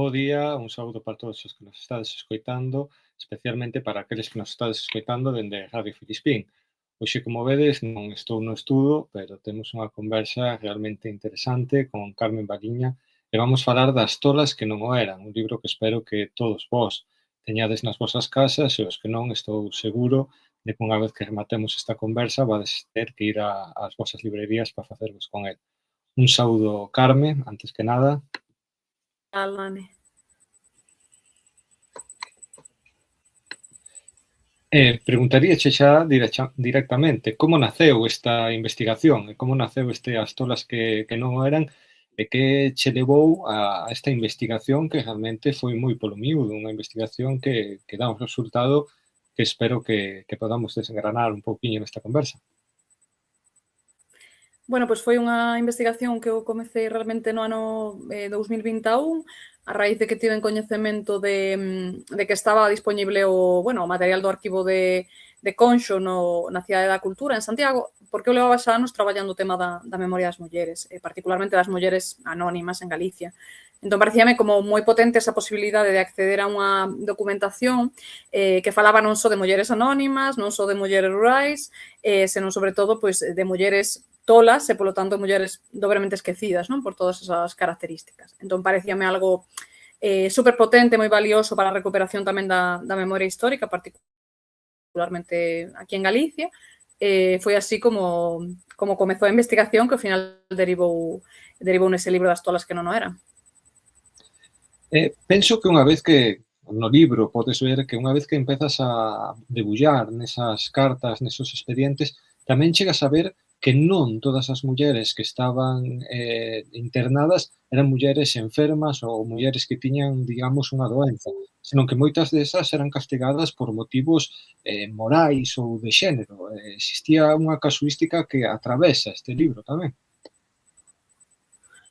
bo día, un saúdo para todos os que nos estades escoitando, especialmente para aqueles que nos estades escoitando dende Radio Filispín. Hoxe, como vedes, non estou no estudo, pero temos unha conversa realmente interesante con Carmen Baliña e vamos falar das tolas que non o eran, un libro que espero que todos vós teñades nas vosas casas e os que non estou seguro de que unha vez que rematemos esta conversa vades ter que ir ás vosas librerías para facervos con el. Un saúdo, Carmen, antes que nada. Alane. Preguntaríache xa directamente como naceu esta investigación e como naceu As tolas que non o eran e que che levou a esta investigación que realmente foi moi polo miúdo, unha investigación que dá un resultado que espero que podamos desengranar un pouquiño nesta conversa. Bueno, pois foi unha investigación que eu comecei realmente no ano 2021, a raíz de que tiven coñecemento de que estaba disponible o material do arquivo de Conxo na Cidade da Cultura, en Santiago, porque eu levaba xa anos traballando o tema da memoria das mulleres, particularmente das mulleres anónimas en Galicia. Entón, parecíame como moi potente esa posibilidade de acceder a unha documentación que falaba non só de mulleres anónimas, non só de mulleres rurais, senón, sobre todo, pois, de mulleres tolas e, polo tanto, mulleres dobremente esquecidas, non? Por todas esas características. Entón, parecíame algo superpotente, moi valioso para a recuperación tamén da memoria histórica, particularmente aquí en Galicia. Foi así como comezou a investigación, que ao final derivou nese libro das tolas que non o eran. Penso que unha vez que no libro podes ver que unha vez que empezas a debullar nesas cartas, nesos expedientes, tamén chegas a ver que non todas as mulleres que estaban internadas eran mulleres enfermas ou mulleres que tiñan, digamos, unha doenza, senón que moitas desas eran castigadas por motivos morais ou de xénero. Existía unha casuística que atravesa este libro tamén.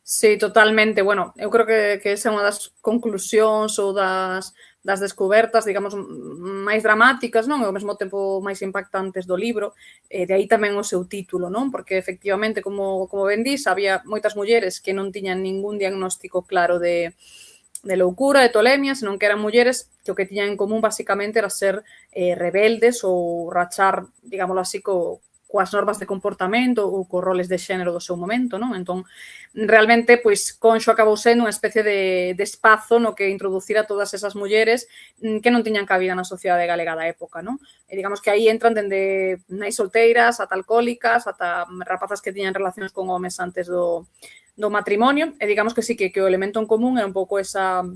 Sí, totalmente. Bueno, eu creo que esa é unha das conclusións ou das descobertas, digamos, máis dramáticas, non? E ao mesmo tempo máis impactantes do libro. De aí tamén o seu título, non? Porque, efectivamente, como ben dís, había moitas mulleres que non tiñan ningún diagnóstico claro de loucura, de tolemia, senón que eran mulleres que o que tiñan en común, basicamente, era ser rebeldes ou rachar, digámoslo así, coas normas de comportamento ou cos roles de xénero do seu momento, non? Entón, realmente, pois, Conxo acabou sendo unha especie de espazo no que introducir a todas esas mulleres que non tiñan cabida na sociedade galega da época, non? E digamos que aí entran dende nais solteiras, ata alcohólicas, ata rapazas que tiñan relacións con homes antes do matrimonio, e digamos que sí, que o elemento en común é un pouco esa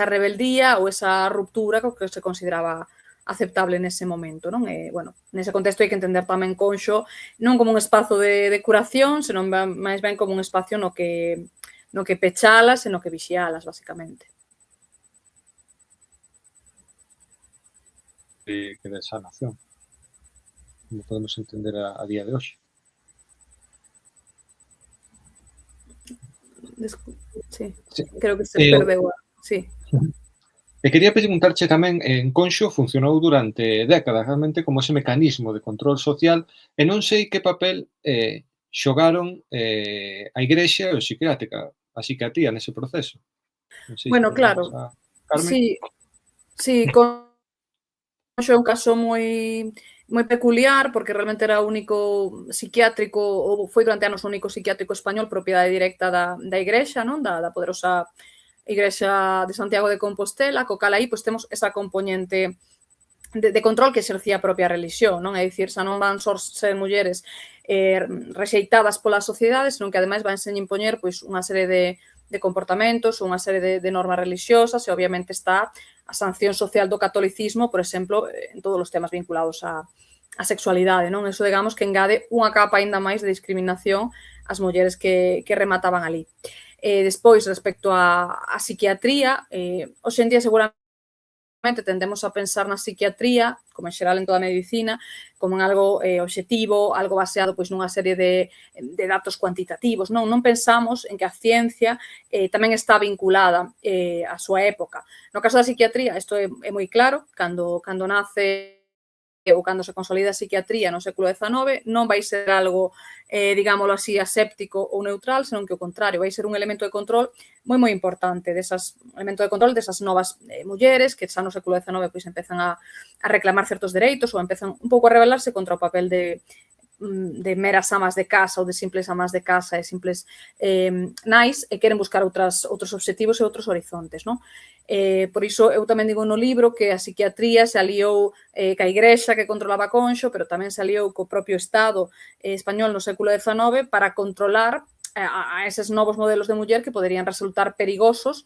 rebeldía ou esa ruptura co que se consideraba aceptable nese momento, non? E, bueno, nese contexto hai que entender tamén Conxo non como un espazo de curación, senón máis ben como un espacio no que pechalas e no que vixialas, basicamente. Que de sanación, como podemos entender a día de hoxe. Sí, creo que se perdeu. Sí. E quería preguntarche tamén, en Conxo funcionou durante décadas realmente como ese mecanismo de control social e non sei que papel xogaron a Igrexa e a psiquiatría nese proceso. Non sei se Bueno, claro, podes Carmen. sí, Conxo é un caso moi peculiar, porque realmente era o único psiquiátrico, ou foi durante anos o único psiquiátrico español propiedade directa da Igrexa, non? Da poderosa Igrexa de Santiago de Compostela, co cal aí pois temos esa componente de control que exercía a propia religión, non? É dicir, xa non van só ser mulleres rexeitadas pola sociedade, senón que ademais van sen impoñer pois unha serie de comportamentos, unha serie de normas religiosas e obviamente está a sanción social do catolicismo, por exemplo, en todos os temas vinculados á sexualidade, non? Eso, digamos, que engade unha capa aínda máis de discriminación ás mulleres que remataban ali. Despois, respecto á psiquiatría, hoxe en día seguramente tendemos a pensar na psiquiatría, como en xeral en toda a medicina, como en algo obxectivo, algo baseado pois nunha serie de datos cuantitativos, non? Non pensamos en que a ciencia tamén está vinculada á súa época. No caso da psiquiatría, isto é moi claro, cando nace ou cando se consolida a psiquiatría no século XIX, non vai ser algo, digámoslo así, aséptico ou neutral, senón que o contrario, vai ser un elemento de control moi importante, elemento de control desas novas mulleres que xa no século XIX pois empezan a reclamar certos dereitos ou empezan un pouco a rebelarse contra o papel de meras amas de casa ou de simples amas de casa e simples nais e queren buscar outros obxectivos e outros horizontes, non? Por iso, eu tamén digo no libro que a psiquiatría se aliou ca igrexa que controlaba Conxo, pero tamén se aliou co propio Estado español no século XIX para controlar a eses novos modelos de muller que poderían resultar perigosos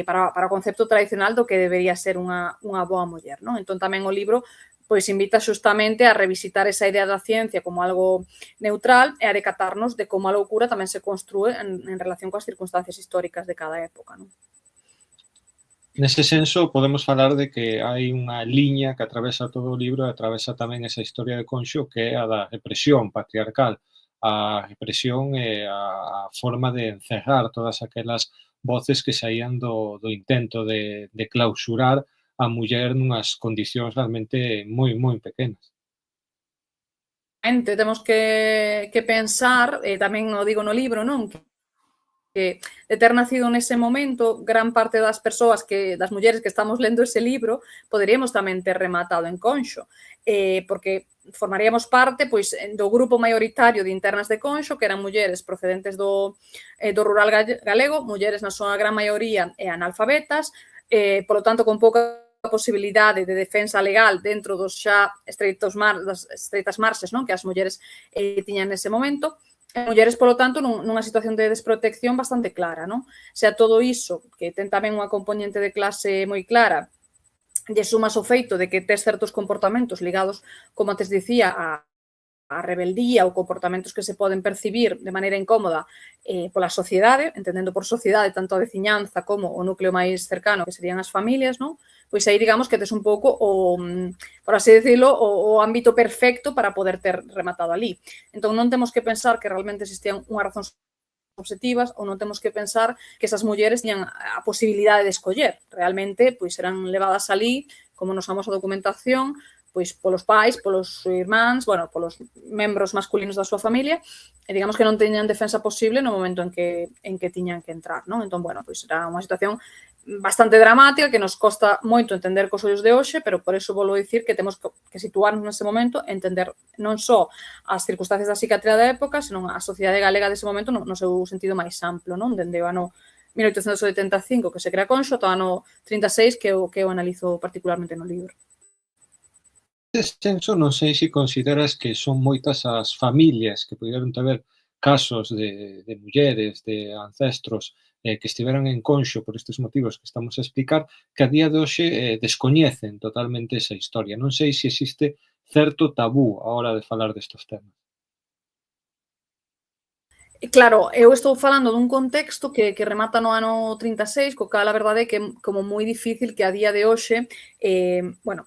para o concepto tradicional do que debería ser unha boa muller, non? Entón, tamén o libro pois invita xustamente a revisitar esa idea da ciencia como algo neutral e a decatarnos de como a loucura tamén se construe en relación coas circunstancias históricas de cada época, non? Nese senso, podemos falar de que hai unha liña que atravesa todo o libro e atravesa tamén esa historia de Conxo que é a da represión patriarcal, a represión e a forma de encerrar todas aquelas voces que saían do intento de clausurar a muller nunhas condicións realmente moi pequenas. Temos que pensar, tamén o digo no libro, non? Que de ter nacido nese momento, gran parte das persoas das mulleres que estamos lendo ese libro, poderíamos tamén ter rematado en Conxo, porque formaríamos parte pois do grupo maioritario de internas de Conxo, que eran mulleres procedentes do rural galego, mulleres na súa gran maioría analfabetas, polo tanto, con pouca posibilidade de defensa legal dentro dos xa das estreitas marxes, non, que as mulleres tiñan nese momento, mulleres, polo tanto, nunha situación de desprotección bastante clara, non? Se a todo iso, que ten tamén unha componente de clase moi clara, lle sumas o feito de que tes certos comportamentos ligados, como antes dicía, a rebeldía ou comportamentos que se poden percibir de maneira incómoda pola sociedade, entendendo por sociedade tanto a veciñanza como o núcleo máis cercano, que serían as familias, non? Pois aí, digamos, que tes un pouco por así decirlo, o ámbito perfecto para poder ter rematado ali. Entón, non temos que pensar que realmente existían unhas razóns objetivas ou non temos que pensar que esas mulleres tiñan a posibilidade de escoller. Realmente, pois, eran levadas ali, como nos famosa documentación, pois polos pais, polos irmáns, bueno, polos membros masculinos da súa familia, e digamos que non teñan defensa posible no momento en que tiñan que entrar, non? Entón, bueno, pois era unha situación bastante dramática que nos costa moito entender cos ollos de hoxe, pero por eso volvo a dicir que temos que situarnos nese momento e entender non só as circunstancias da psiquiatría da época, senón a sociedade galega dese momento no seu sentido máis amplo, non? Dende o ano 1875 que se crea Conxo ata o ano 36 que eu analizo particularmente no libro. Nese senso, non sei se consideras que son moitas as familias que puideron ter casos de mulleres, de ancestros, que estiveran en Conxo por estes motivos que estamos a explicar, que a día de hoxe descoñecen totalmente esa historia. Non sei se existe certo tabú á hora de falar destes temas. Claro, eu estou falando dun contexto que remata no ano 36, co cal a verdade é que é como moi difícil que a día de hoxe, bueno,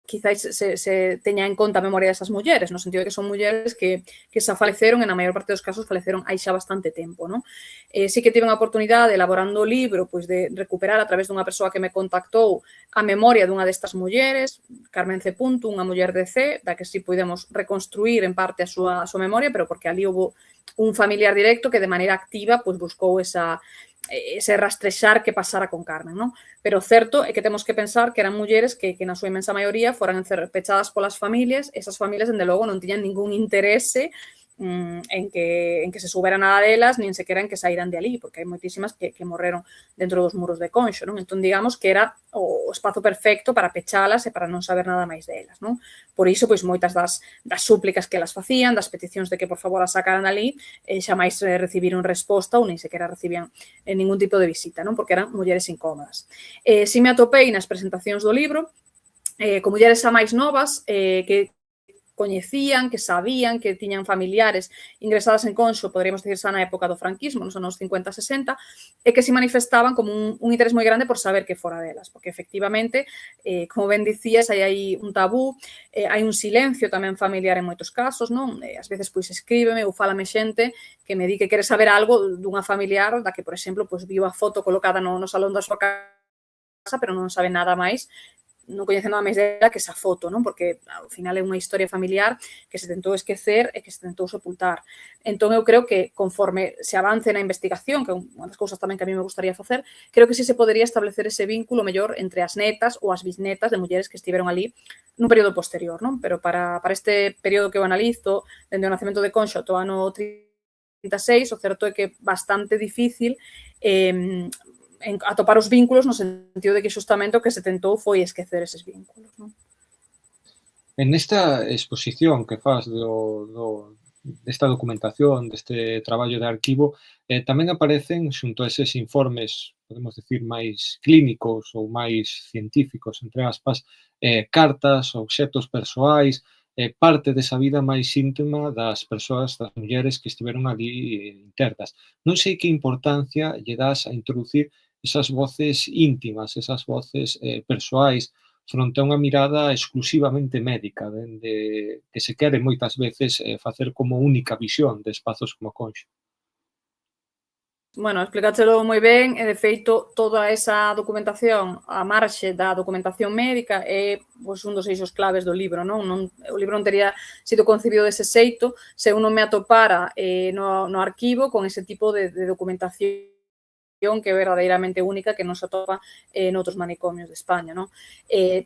quizáis se teña en conta a memoria desas mulleres, no sentido de que son mulleres que xa faleceron e na maior parte dos casos faleceron hai xa bastante tempo, non? Sí que tive unha oportunidade elaborando o libro pois de recuperar a través dunha persoa que me contactou a memoria dunha destas mulleres, Carmen C. Punto, unha muller de C, da que si podemos reconstruir en parte a súa memoria, pero porque ali houve un familiar directo que de maneira activa pois buscou ese rastrexar que pasara con Carmen, non? Pero o certo é que temos que pensar que eran mulleres que na súa inmensa maioría foran pechadas polas familias, esas familias, dende logo, non tiñan ningún interese en que se soubera nada delas, nin sequera en que saíran de ali, porque hai moitísimas que morreron dentro dos muros de Conxo, non? Entón, digamos que era o espazo perfecto para pechalas e para non saber nada máis delas, non? Por iso, pois, moitas das súplicas que elas facían, das peticións de que, por favor, as sacaran ali, xa máis recibiron resposta ou nin sequera recibían ningún tipo de visita, non? Porque eran mulleres incómodas. Si me atopei nas presentacións do libro, con mulleres xa máis novas, que coñecían, que sabían, que tiñan familiares ingresadas en Conxo, poderíamos dicir xa na época do franquismo, nos anos 50-60, e que se manifestaban como un interés moi grande por saber que fora delas, porque efectivamente, como ben dicías, hai un tabú, hai un silencio tamén familiar en moitos casos, non? Ás veces, pois, escríbeme ou fálame xente que me di que quere saber algo dunha familiar da que, por exemplo, pois, viu a foto colocada no salón da súa casa, pero non sabe nada máis non coñece nada máis dela que esa foto, non? Porque ao final é unha historia familiar que se tentou esquecer e que se tentou sepultar. Entón, eu creo que conforme se avance na investigación, que é unha das cousas tamén que a mí me gustaría facer, creo que sí se podería establecer ese vínculo mellor entre as netas ou as bisnetas de mulleres que estiveron ali nun período posterior, non? Pero para este período que eu analizo, dende o nacemento de Conxo ao ano 36, o certo é que é bastante difícil atopar os vínculos no sentido de que xustamente o que se tentou foi esquecer eses vínculos, non? En esta exposición que fas desta documentación, deste traballo de arquivo, tamén aparecen, xunto a eses informes, podemos decir, máis clínicos ou máis científicos, entre aspas, cartas, obxectos persoais, parte desa vida máis íntima das persoas, das mulleres que estiveron ali internas. Non sei que importancia lle das a introducir esas voces íntimas, esas voces persoais, fronte a unha mirada exclusivamente médica, dende que se quere moitas veces facer como única visión de espazos como Conxo. Bueno, explícatelo moi ben e, de feito, toda esa documentación a marxe da documentación médica é pois, un dos eixos claves do libro, non? O libro non tería sido concebido dese xeito se eu non me atopara no arquivo con ese tipo de documentación que é verdadeiramente única que non se atopa noutros manicomios de España, non?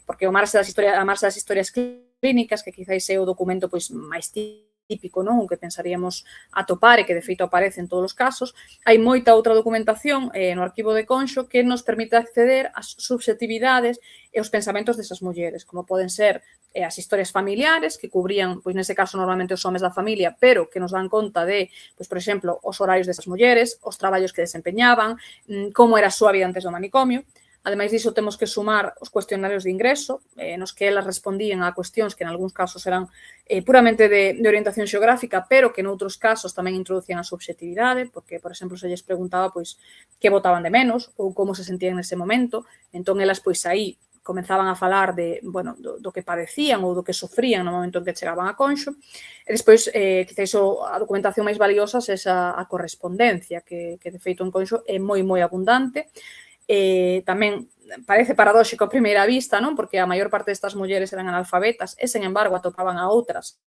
Porque a marxe das historias clínicas, que quizáis é o documento pois máis típico, non? O que pensaríamos atopar e que de feito aparece en todos os casos, hai moita outra documentación no arquivo de Conxo que nos permite acceder ás subxetividades e os pensamentos desas mulleres, como poden ser as historias familiares, que cubrían, pois nese caso, normalmente os homes da familia, pero que nos dan conta de, pois, por exemplo, os horarios desas mulleres, os traballos que desempeñaban, como era a súa vida antes do manicomio. Ademais diso, temos que sumar os cuestionarios de ingreso, nos que elas respondían a cuestións que en algúns casos eran puramente de orientación xeográfica, pero que noutros casos tamén introducían a subxetividade, porque, por exemplo, se lles preguntaba pois que votaban de menos ou como se sentían nese momento. Entón, elas pois aí comenzaban a falar de, bueno, do que padecían ou do que sofrían no momento en que chegaban a Conxo. E despois, quizáis a documentación máis valiosa é a correspondencia, que de feito en Conxo é moi, moi abundante. Tamén parece paradóxico a primeira vista, non? Porque a maior parte destas mulleres eran analfabetas e, sen embargo, atopaban a outras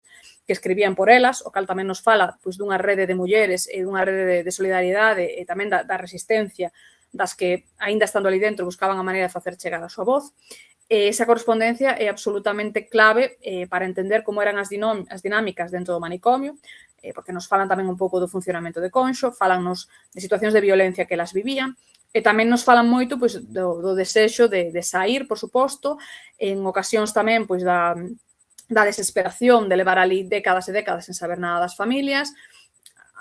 que escribían por elas, o cal tamén nos fala pois, dunha rede de mulleres e dunha rede de solidariedade e tamén da resistencia das que, aínda estando ali dentro, buscaban a maneira de facer chegar a súa voz. Esa correspondencia é absolutamente clave para entender como eran as dinámicas dentro do manicomio, porque nos falan tamén un pouco do funcionamento de Conxo, falannos de situacións de violencia que elas vivían, e tamén nos falan moito pois, do desexo de sair, por suposto, en ocasións tamén pois, da desesperación de levar ali décadas e décadas sen saber nada das familias.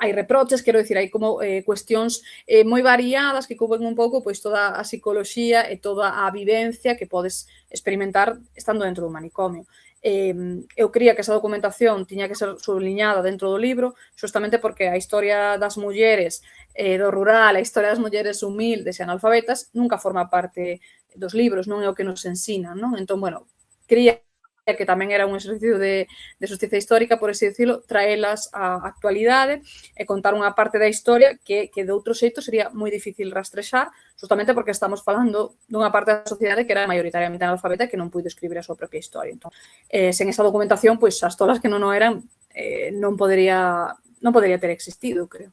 Hai reproches, quero dicir, hai como cuestións moi variadas que cubren un pouco pois toda a psicoloxía e toda a vivencia que podes experimentar estando dentro do manicomio. Eu cría que esa documentación tiña que ser subliñada dentro do libro, justamente porque a historia das mulleres do rural, a historia das mulleres humildes e analfabetas nunca forma parte dos libros, non é o que nos ensinan, non? Entón, bueno, cría que tamén era un exercicio de xustiza histórica, por así decirlo, traelas á actualidade e contar unha parte da historia que de outro xeito sería moi difícil rastrexar, justamente porque estamos falando dunha parte da sociedade que era maioritariamente analfabeta e que non puido escribir a súa propia historia. Entón, sen esa documentación, pois as tolas que non o eran non podería ter existido, creo.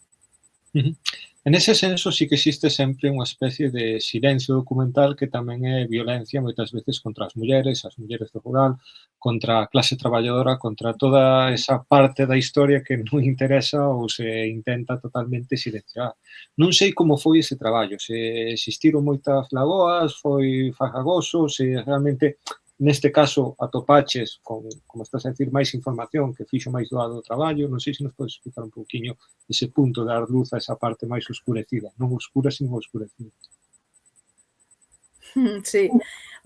En ese senso, sí que existe sempre unha especie de silencio documental que tamén é violencia moitas veces contra as mulleres do rural, contra a clase traballadora, contra toda esa parte da historia que non interesa ou se intenta totalmente silenciar. Non sei como foi ese traballo, se existiron moitas lagoas, foi farragoso, se realmente neste caso atopaches con, como estás a decir, máis información que fixo máis doado o traballo. Non sei se nos podes explicar un pouquiño ese punto de dar luz a esa parte máis oscurecida, non oscura, sino oscurecida. Sí.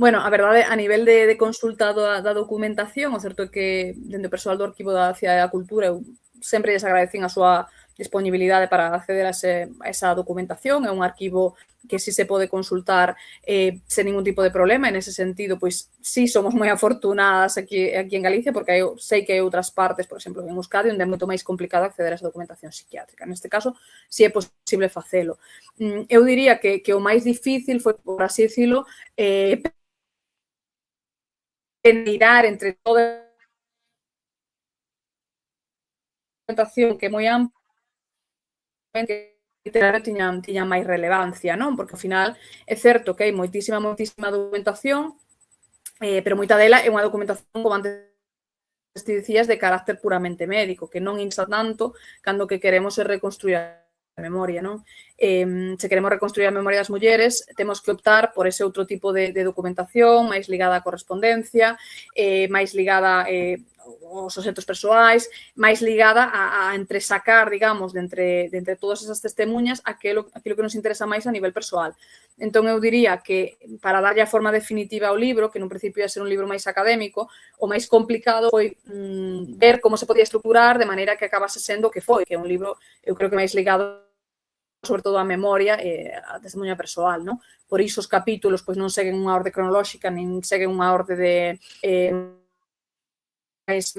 Bueno, a verdade, a nivel de consulta da documentación, o certo é que dende o persoal do Arquivo da Cidade da Cultura eu sempre lles agradecín a súa disponibilidade para acceder a esa documentación. É un arquivo que sí se pode consultar sen ningún tipo de problema. En ese sentido, pois sí somos moi afortunadas aquí en Galicia, porque eu sei que hai outras partes, por exemplo, en Euskadi, onde é moito máis complicado acceder a esa documentación psiquiátrica. Neste caso, sí é posible facelo. Eu diría que o máis difícil foi, por así dicilo, peneirar entre toda a documentación que é moi ampla, que literalmente tiñan máis relevancia, non? Porque ao final é certo que hai moitísima documentación, pero moita dela é unha documentación, como antes ti dicías, de carácter puramente médico, que non insta tanto cando que queremos é reconstruir a memoria, non? Se queremos reconstruir a memoria das mulleres, temos que optar por ese outro tipo de documentación, máis ligada á correspondencia, máis ligada aos obxectos persoais, máis ligada a entresacar, digamos, de entre todas esas testemunhas aquilo que nos interesa máis a nivel persoal. Entón, eu diría que para darlle a forma definitiva ao libro, que nun principio ia ser un libro máis académico, o máis complicado foi ver como se podía estructurar de maneira que acabase sendo o que foi, que é un libro, eu creo que máis ligado sobre todo a memoria e a testemunha persoal, non? Por iso os capítulos pois non seguen unha orde cronolóxica, nin seguen unha orde de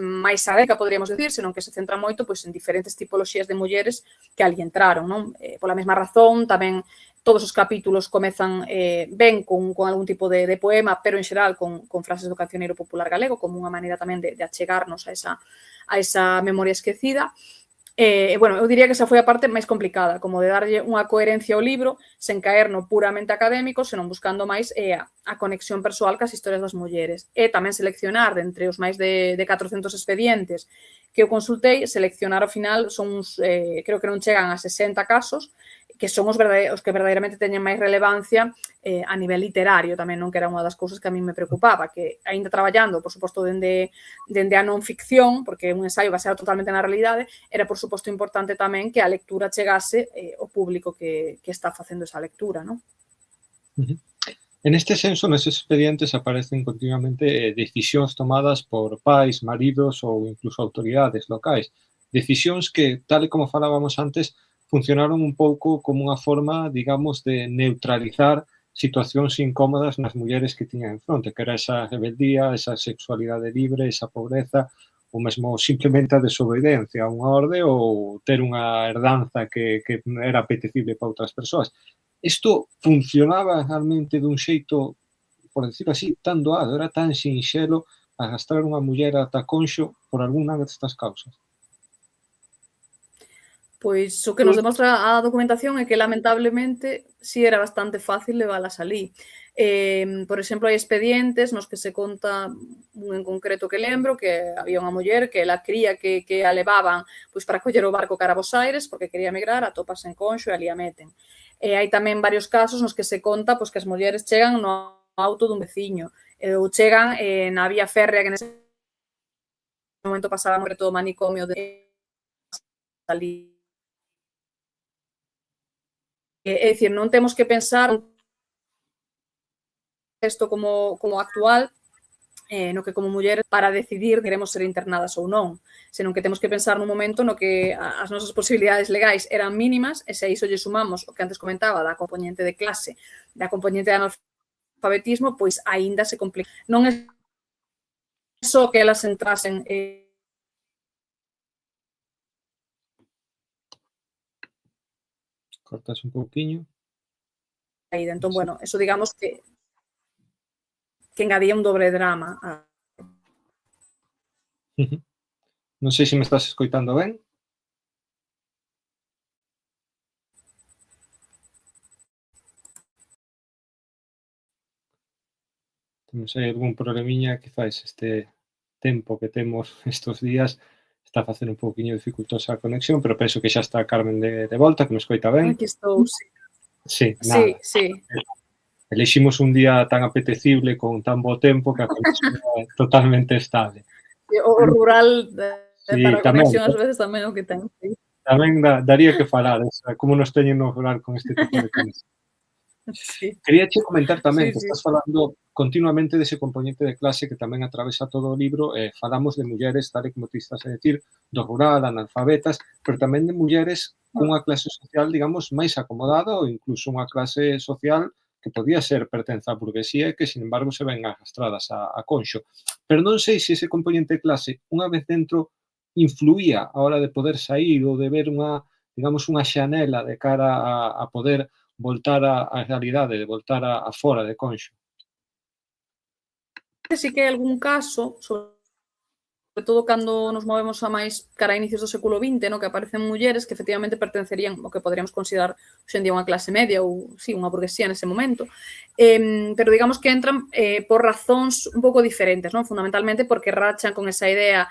máis académica, poderíamos decir, senón que se centra moito pois en diferentes tipoloxías de mulleres que ali entraron, non? Pola mesma razón, tamén todos os capítulos comezan ben con algún tipo de poema, pero en xeral con frases do cancioneiro popular galego, como unha maneira tamén de achegarnos a esa memoria esquecida. Bueno, eu diría que esa foi a parte máis complicada, como de darlle unha coherencia ao libro sen caer no puramente académico, senón buscando máis a conexión persoal cas historias das mulleres. E tamén seleccionar, de entre os máis de 400 expedientes que eu consultei, seleccionar ao final son uns, creo que non chegan a 60 casos, que son os que verdadeiramente teñen máis relevancia a nivel literario tamén, non? Que era unha das cousas que a mí me preocupaba, que aínda traballando, por suposto, dende a non ficción, porque é un ensaio baseado totalmente na realidade, era, por suposto, importante tamén que a lectura chegase ao público que está facendo esa lectura, non? En este senso, neses expedientes aparecen continuamente decisións tomadas por pais, maridos ou incluso autoridades locais. Decisións que, tal e como falábamos antes, funcionaron un pouco como unha forma, digamos, de neutralizar situacións incómodas nas mulleres que tiñan en fronte, que era esa rebeldía, esa sexualidade libre, esa pobreza, ou mesmo simplemente a desobediencia a unha orde ou ter unha herdanza que era apetecible para outras persoas. Isto funcionaba realmente dun xeito, por decirlo así, tan doado, era tan sinxelo arrastrar unha muller ata Conxo por algunha destas causas. Pois o que nos demostra a documentación é que, lamentablemente, si era bastante fácil leválas alí. Por exemplo, hai expedientes nos que se conta un en concreto que lembro, que había unha muller que ela cría que a levaban pois para coller o barco cara a Bos Aires, porque quería emigrar, atopas en Conxo e ali a meten. Hai tamén varios casos nos que se conta pois que as mulleres chegan no auto dun veciño, ou chegan na vía férrea que nese momento pasaba sobre todo o manicomio de ali. É dicir, non temos que pensar isto como actual, no que como mulleres para decidir queremos ser internadas ou non, senón que temos que pensar nun momento no que as nosas posibilidades legais eran mínimas e se a iso lle sumamos o que antes comentaba da componente de clase, da componente de analfabetismo, pois aínda se complica. Non é só que elas entrasen Cortas un pouquiño. entón, bueno, eso digamos que engadía un dobre drama. Non sei se me estás escoitando ben. Temos aí algún problemiña, quizás este tempo que temos estes días está facendo un pouquiño dificultosa a conexión, pero penso que xa está Carmen de volta, que me escoita ben. Aquí estou, sí. Sí, nada. Sí. Eliximos un día tan apetecible con tan bo tempo que a conexión é totalmente estable. O rural para a tamén, conexión ás veces tamén o que ten. Sí. Tamén daría que falar, como nos teñen no rural con este tipo de conexión. Sí. Queríache comentar tamén que Sí. estás falando continuamente dese componente de clase que tamén atravesa todo o libro, falamos de mulleres, tal e como ti estás a decir, do rural, analfabetas, pero tamén de mulleres cunha clase social, digamos, máis acomodada ou incluso unha clase social que podía ser pertenza á burguesía e que, sin embargo, se ven arrastradas a Conxo. Pero non sei se ese componente de clase, unha vez dentro, influía a hora de poder sair ou de ver unha, digamos, unha xanela de cara a poder voltar á realidade, de voltar a fora de Conxo. sí que hai algún caso, sobre todo cando nos movemos a máis cara a inicios do século XX, no? Que aparecen mulleres que efectivamente pertencerían ao que poderíamos considerar hoxe en día unha clase media ou, sí, unha burguesía nese momento, pero digamos que entran por razóns un pouco diferentes, non? Fundamentalmente porque rachan con esa idea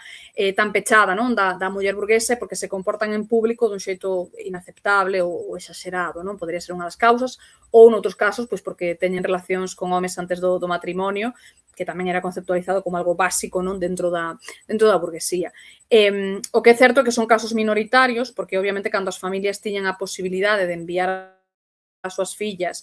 tan pechada, non? Da muller burguesa, porque se comportan en público dun xeito inaceptable ou exagerado, non? Podría ser unha das causas, ou noutros casos, pois porque teñen relacións con homes antes do matrimonio, que tamén era conceptualizado como algo básico, non? Dentro da burguesía. O que é certo é que son casos minoritarios, porque obviamente cando as familias tiñan a posibilidade de enviar as súas fillas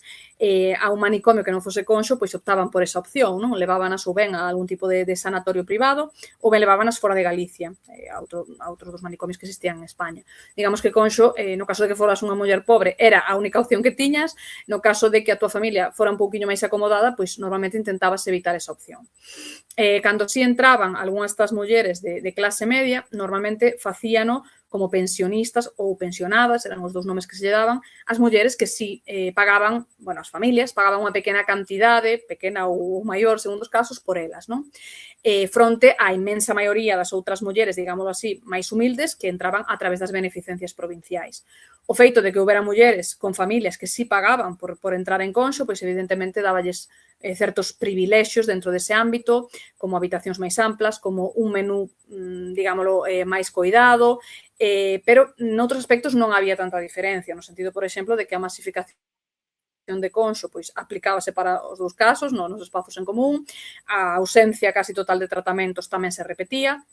a un manicomio que non fose Conxo, pois optaban por esa opción, non? Levábanas ou ben a algún tipo de sanatorio privado ou ben levábanas fora de Galicia, a outros dos manicomios que existían en España. Digamos que Conxo, no caso de que foras unha muller pobre, era a única opción que tiñas, no caso de que a túa familia fora un pouquiño máis acomodada, pois normalmente intentabas evitar esa opción. Cando si entraban algunhas das mulleres de clase media, normalmente facíano como pensionistas ou pensionadas, eran os dous nomes que se lle daban, as mulleres que si pagaban, bueno, as familias pagaban unha pequena cantidade, pequena ou maior, segundo os casos, por elas, non? Fronte á inmensa maioría das outras mulleres, digámoslo así, máis humildes, que entraban a través das beneficencias provinciais. O feito de que houbera mulleres con familias que si pagaban por entrar en Conxo, pois evidentemente dáballes certos privilexios dentro dese ámbito, como habitacións máis amplas, como un menú, digámoslo, máis coidado, pero noutros aspectos non había tanta diferencia, no sentido, por exemplo, de que a masificación de Conxo pois aplicábase para os dous casos, nos espazos en común, a ausencia casi total de tratamentos tamén se repetía,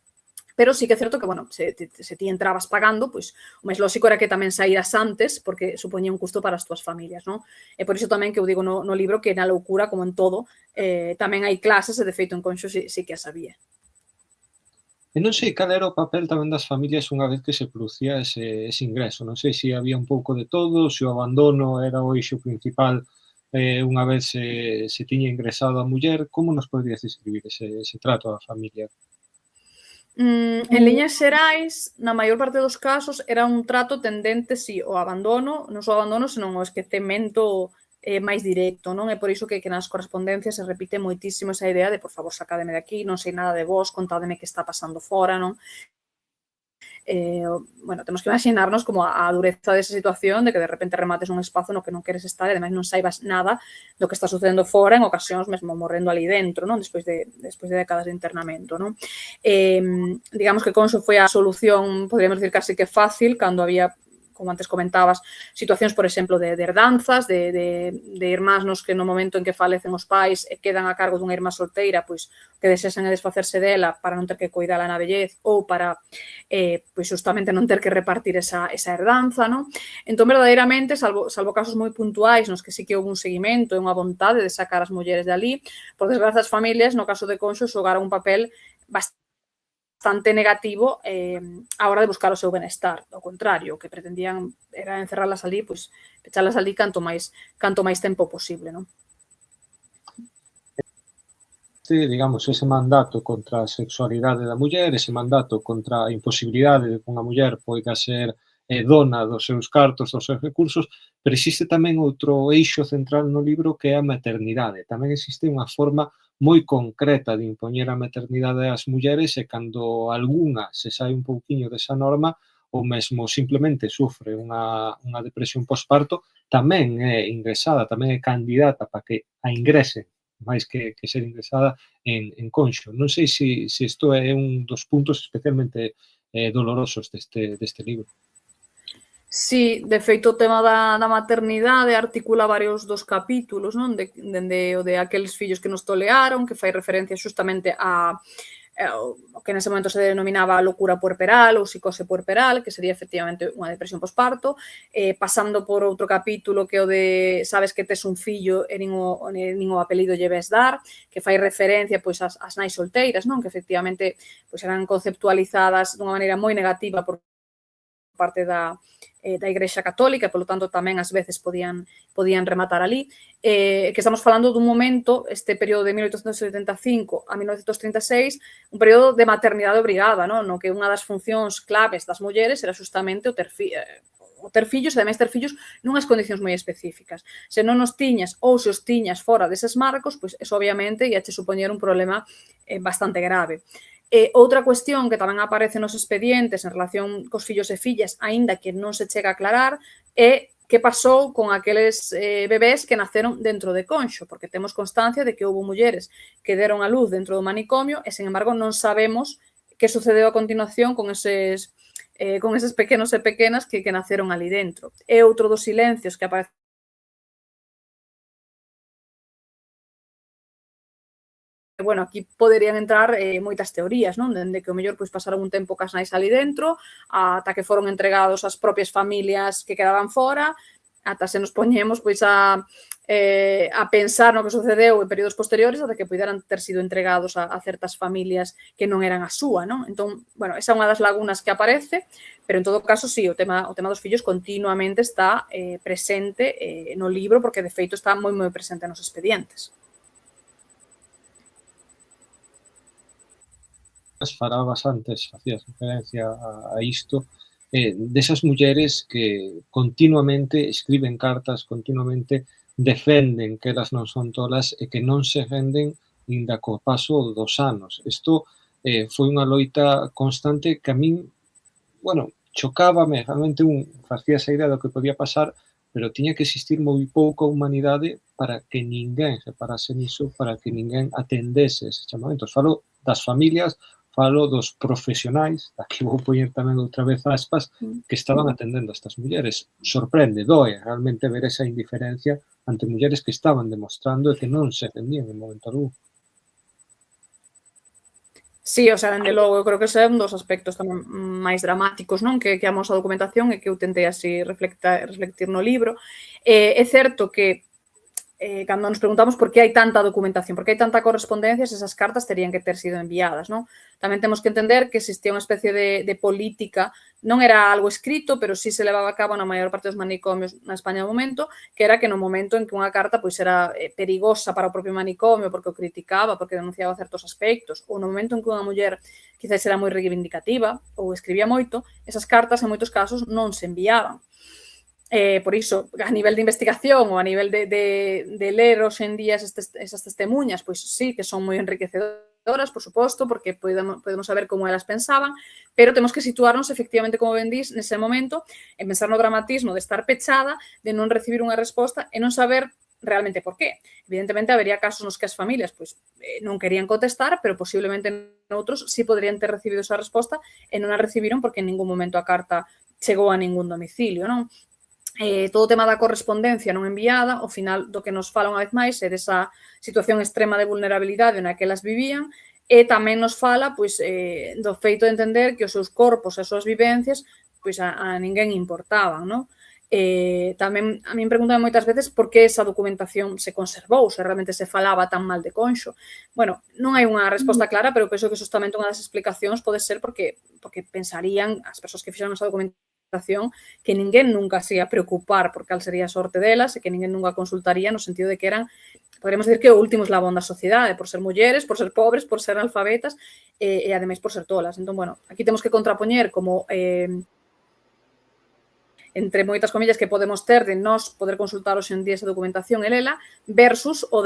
pero sí que é certo que, bueno, se ti entrabas pagando, pois o máis lóxico era que tamén saíras antes, porque supoñía un custo para as túas familias, non? E por iso tamén que eu digo no libro que na loucura, como en todo, tamén hai clases, e de feito en Conxo sí que as había. E non sei cal era o papel tamén das familias unha vez que se producía ese ingreso. Non sei se había un pouco de todo, se o abandono era o eixo principal unha vez se tiña ingresado a muller. Como nos poderías describir ese trato á familia? En liñas xerais, na maior parte dos casos, era un trato tendente, si, ao abandono, non só ao abandono, senón ao esquecemento máis directo, non? É por iso que nas correspondencias se repite moitísimo esa idea de, por favor, sacádeme de aquí, non sei nada de vos, contádeme que está pasando fora, non? Bueno, temos que imaginarnos como a dureza desa situación de que de repente remates un espazo no que non queres estar e ademais non saibas nada do que está sucedendo fora, en ocasións mesmo morrendo ali dentro, non? Despois de décadas de internamento, non? Digamos que Conxo foi a solución, podríamos decir casi que fácil, cando había, como antes comentabas, situacións, por exemplo, de herdanzas, de irmáns nos que no momento en que falecen os pais e quedan a cargo dunha irmá solteira, pois que desexan desfacerse dela para non ter que cuidala na vellez ou para, pois justamente non ter que repartir esa herdanza, non? Entón, verdadeiramente, salvo casos moi puntuais nos que sí que houve un seguimento e unha vontade de sacar as mulleres de ali, por desgracia as familias, no caso de Conxo, xogaron un papel bastante negativo a hora de buscar o seu benestar. Ao contrario, o que pretendían era encerralas ali, pois pechalas ali canto máis tempo posible, non? Digamos, ese mandato contra a sexualidade da muller, ese mandato contra a imposibilidade de que unha muller poida ser dona dos seus cartos, dos seus recursos, pero existe tamén outro eixo central no libro que é a maternidade. Tamén existe unha forma moi concreta de impoñer a maternidade ás mulleres e cando algunha se sai un pouquiño desa norma ou mesmo simplemente sufre unha depresión posparto, tamén é ingresada, tamén é candidata para que a ingresen máis que ser ingresada en Conxo. Non sei se isto é un dos puntos especialmente dolorosos deste libro. Sí, de feito, o tema da maternidade articula varios dos capítulos, non? Dende o de aqueles fillos que nos tolearon, que fai referencia xustamente o que nese momento se denominaba locura puerperal ou psicose puerperal, que sería efectivamente unha depresión posparto, pasando por outro capítulo que o de sabes que tes un fillo e nin o apelido lle ves dar, que fai referencia pois ás nais solteiras, non? Que efectivamente pois eran conceptualizadas dunha maneira moi negativa por parte da Igrexa Católica, e, polo tanto, tamén ás veces podían rematar ali, que estamos falando dun momento, este período de 1875 a 1936, un período de maternidade obrigada, no que unha das funcións claves das mulleres era justamente o o ter fillos e ademais ter fillos nunhas condicións moi específicas. Se non os tiñas ou se os tiñas fora deses marcos, pois eso obviamente ia che supoñer un problema bastante grave. Outra cuestión que tamén aparece nos expedientes en relación cos fillos e fillas, aínda que non se chega a aclarar, é que pasou con aqueles bebés que naceron dentro de Conxo, porque temos constancia de que houve mulleres que deron a luz dentro do manicomio e, sen embargo, non sabemos que sucedeu a continuación con eses pequenos e pequenas que naceron ali dentro. É outro dos silencios que aparece. Bueno, aquí poderían entrar moitas teorías, non? Dende que o mellor pois pasaron un tempo cas nais ali dentro, ata que foron entregados ás propias familias que quedaban fora, ata se nos poñemos pois a pensar no que sucedeu en períodos posteriores, ata que puderan ter sido entregados a certas familias que non eran a súa, non? Entón, bueno, esa é unha das lagunas que aparece, pero en todo caso, sí, o tema dos fillos continuamente está presente no libro, porque de feito está moi presente nos expedientes. Falabas antes, facías referencia a isto, desas mulleres que continuamente escriben cartas, continuamente defenden que elas non son tolas e que non se renden inda co paso dos anos. Isto foi unha loita constante que a min, bueno, chocábame, realmente facía esa idea do que podía pasar, pero tiña que existir moi pouca humanidade para que ninguén reparase niso, para que ninguén atendese eses chamamentos. Falo das familias, falo dos profesionais, aquí vou poñer tamén outra vez aspas, que estaban atendendo a estas mulleres. Sorprende, doe realmente ver esa indiferencia ante mulleres que estaban demostrando que non se rendían en momento algún. Sí, o sea, dende logo, eu creo que ese é un dos aspectos tamén máis dramáticos, non? Que amosa a documentación e que eu tentei así reflectir no libro. É certo que cando nos preguntamos por que hai tanta documentación, por que hai tanta correspondencia, esas cartas terían que ter sido enviadas, non? Tamén temos que entender que existía unha especie de política, non era algo escrito, pero sí se levaba a cabo na maior parte dos manicomios na España do momento, que era que no momento en que unha carta pois era perigosa para o propio manicomio porque o criticaba, porque denunciaba certos aspectos, ou no momento en que unha muller quizás era moi reivindicativa ou escribía moito, esas cartas en moitos casos non se enviaban. Por iso, a nivel de investigación ou a nivel de ler hoxe en día esas testemunhas, pois sí que son moi enriquecedoras, por suposto, porque podemos saber como elas pensaban, pero temos que situarnos efectivamente, como ben dís, nese momento, en pensar no dramatismo de estar pechada, de non recibir unha resposta e non saber realmente por qué. Evidentemente, habería casos nos que as familias pois non querían contestar, pero posiblemente noutros sí poderían ter recibido esa resposta e non a recibiron porque en ningún momento a carta chegou a ningún domicilio, non? Todo o tema da correspondencia non enviada, ao final do que nos fala unha vez máis é desa situación extrema de vulnerabilidade na que elas vivían e tamén nos fala pois, do feito de entender que os seus corpos e as súas vivencias pois a ninguén importaban, non? Tamén a min preguntan moitas veces por que esa documentación se conservou, se realmente se falaba tan mal de Conxo. Bueno, non hai unha resposta clara, pero penso que justamente unha das explicacións pode ser porque pensarían as persoas que fixeron esa documentación que ninguén nunca se ia preocupar por cal sería a sorte delas e que ninguén nunca consultaría no sentido de que eran, podríamos decir que o último eslabón da sociedade, por ser mulleres, por ser pobres, por ser analfabetas e ademais por ser tolas. Entón, bueno, aquí temos que contrapoñer como entre moitas comillas que podemos ter de nós poder consultar hoxe en día esa documentación e lela versus o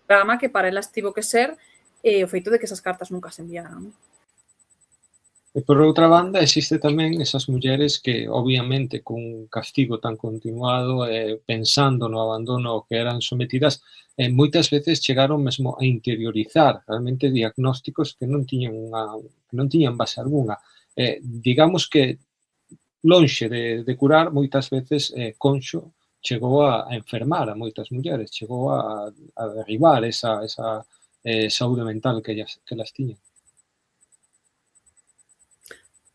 drama que para elas tivo que ser o feito de que esas cartas nunca se enviaran. E por outra banda, existe tamén esas mulleres que, obviamente, cun castigo tan continuado, pensando no abandono ao que eran sometidas, moitas veces chegaron mesmo a interiorizar realmente diagnósticos que non tiñan base algunha. Digamos que, lonxe de curar, moitas veces Conxo chegou a enfermar a moitas mulleres, chegou a derribar esa saúde mental que elas tiñan.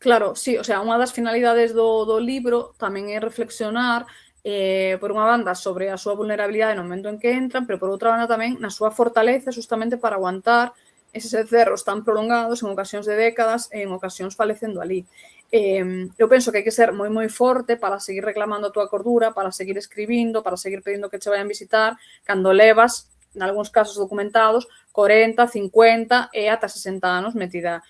Claro, sí, o sea, unha das finalidades do libro tamén é reflexionar por unha banda sobre a súa vulnerabilidade no momento en que entran, pero por outra banda tamén na súa fortaleza justamente para aguantar eses encerros tan prolongados en ocasións de décadas e en ocasións falecendo ali. Eu penso que hai que ser moi moi forte para seguir reclamando a túa cordura, para seguir escribindo, para seguir pedindo que che vayan visitar, cando levas, en algúns casos documentados, 40, 50 e ata 60 anos metida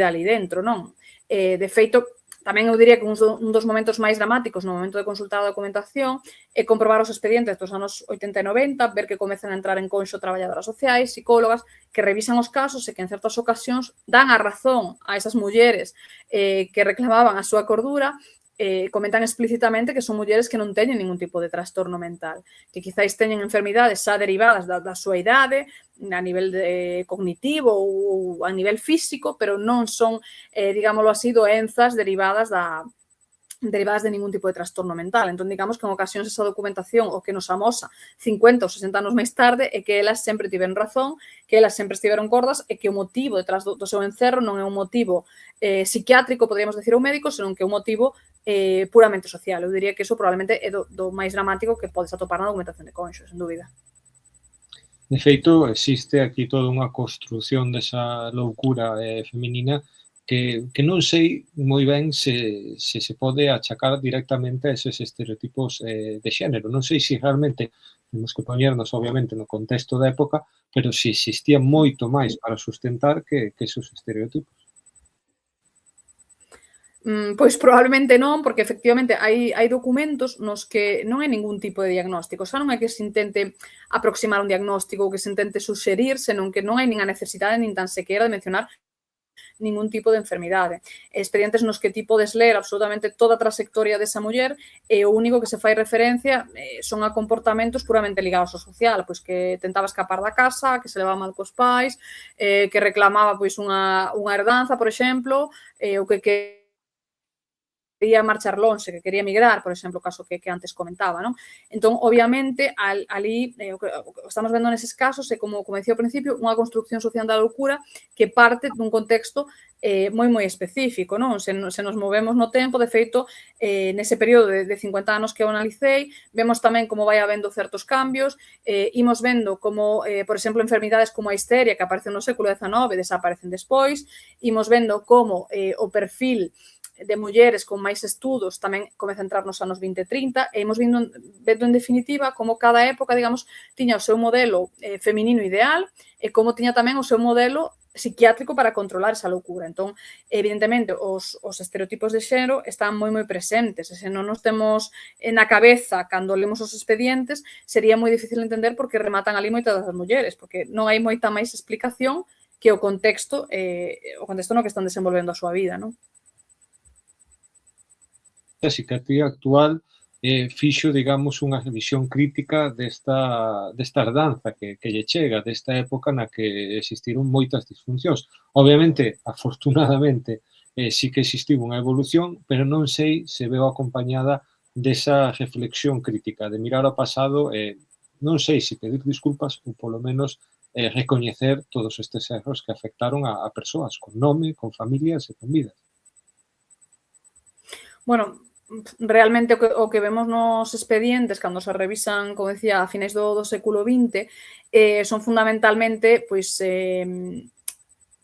ali dentro, non? De feito, Tamén eu diría que un dos momentos máis dramáticos no momento de consultar a documentación é comprobar os expedientes dos anos 80 e 90, ver que comezan a entrar en conxo traballadoras sociais, psicólogas, que revisan os casos e que en certas ocasións dan a razón a esas mulleres que reclamaban a súa cordura, comentan explícitamente que son mulleres que non teñen ningún tipo de trastorno mental, que quizáis teñen enfermidades xa derivadas da súa idade, a nivel cognitivo ou a nivel físico, pero non son, digámoslo así, doenzas derivadas de ningún tipo de trastorno mental. Entón, digamos que en ocasións esa documentación o que nos amosa 50 ou 60 anos máis tarde é que elas sempre tiveron razón, que elas sempre estiveron gordas e que o motivo detrás do seu encerro non é un motivo psiquiátrico, podríamos decir, ou médico, senón que é un motivo puramente social. Eu diría que iso probablemente é do máis dramático que podes atopar na documentación de Conxo, sen dúbida. De feito, existe aquí toda unha construción desa loucura feminina que non sei moi ben se pode achacar directamente a eses estereotipos de xénero. Non sei se realmente temos que poñernos, obviamente, no contexto da época, pero se existía moito máis para sustentar que esos estereotipos. Pois probablemente non, porque efectivamente hai documentos nos que non hai ningún tipo de diagnóstico. Xa non é que se intente aproximar un diagnóstico ou que se intente suxerir, senón que non hai nin a necesidade nin tan sequera de mencionar ningún tipo de enfermidade. Expedientes nos que ti podes ler absolutamente toda a trayectoria desa muller e o único que se fai referencia son a comportamentos puramente ligados ao social, pois que tentaba escapar da casa, que se levaba mal cos pais, que reclamaba pois unha herdanza, por exemplo, ou que quería marchar lonxe, que quería migrar, por exemplo, o caso que antes comentaba, non? Entón, obviamente, ali, o que estamos vendo neses casos é, como dicía ao principio, unha construcción social da loucura que parte dun contexto moi específico, non? Se nos movemos no tempo, de feito, nese período de 50 anos que eu analicei, vemos tamén como vai habendo certos cambios, imos vendo como, por exemplo, enfermidades como a histeria, que aparecen no século XIX, desaparecen despois, imos vendo como o perfil de mulleres con máis estudos tamén comeza a entrar nos anos 20 e 30 e imos vendo en definitiva como cada época, digamos, tiña o seu modelo feminino ideal e como tiña tamén o seu modelo psiquiátrico para controlar esa loucura. Entón, evidentemente, os estereotipos de xénero están moi presentes e se non nos temos na cabeza cando lemos os expedientes, sería moi difícil entender por que rematan ali moitas das mulleres, porque non hai moita máis explicación que o contexto no que están desenvolvendo a súa vida, non? A psiquiatría actual fixo, digamos, unha revisión crítica desta herdanza que lle chega, desta época na que existiron moitas disfuncións. Obviamente, afortunadamente, sí que existiu unha evolución, pero non sei se veo acompañada desa reflexión crítica, de mirar ao pasado e non sei se pedir disculpas ou polo menos recoñecer todos estes erros que afectaron a persoas con nome, con familias e con vidas. Bueno, realmente o que vemos nos expedientes cando se revisan, como decía, a finais do século XX, son fundamentalmente, pois,